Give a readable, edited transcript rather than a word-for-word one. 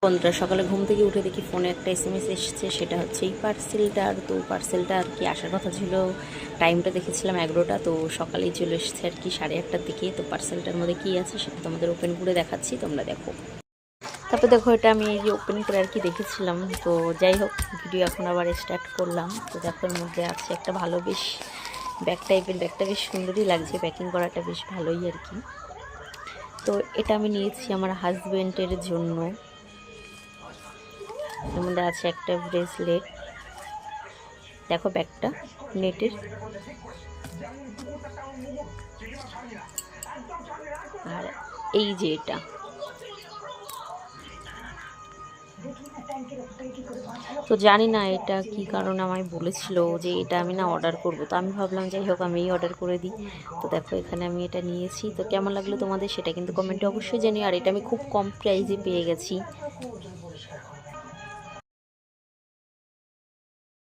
বন্ধুরা, সকালে ঘুম থেকে উঠে দেখি ফোনে একটা এসএমএস এসেছে। সেটা হচ্ছে এই পার্সেলটার। তো পার্সেলটা আর কি আসার কথা ছিল, টাইমটা দেখেছিলাম 11টা, তো সকালেই চলে এসেছে আর কি 8:30টার দিকে। তো পার্সেলটার মধ্যে কী আছে সেটা তোমাদের ওপেন করে দেখাচ্ছি, তোমরা দেখো। তারপর দেখো, এটা আমি এই যে ওপেন করে আর কি দেখেছিলাম। তো যাই হোক, ভিডিও এখন আবার স্টার্ট করলাম। তো দেখো, এর মধ্যে আছে একটা ভালো বেশ ব্যাগ টাইপের। ব্যাগটা বেশ সুন্দরই লাগছে, প্যাকিং করাটা বেশ ভালোই আর কি। তো এটা আমি নিয়েছি আমার হাজব্যান্ডের জন্য। এর মধ্যে আছে একটা ব্রেসলেট, দেখো ব্যাগটা নেটের। আর এই যে এটা, তো জানি না এটা কি কারণে আমায় বলেছিল যে এটা আমি না অর্ডার করব। তো আমি ভাবলাম যাই হোক আমিই অর্ডার করে দিই। তো দেখো, এখানে আমি এটা নিয়েছি। তো কেমন লাগলো তোমাদের সেটা কিন্তু কমেন্টে অবশ্যই জানিও। আর এটা আমি খুব কম প্রাইসে পেয়ে গেছি।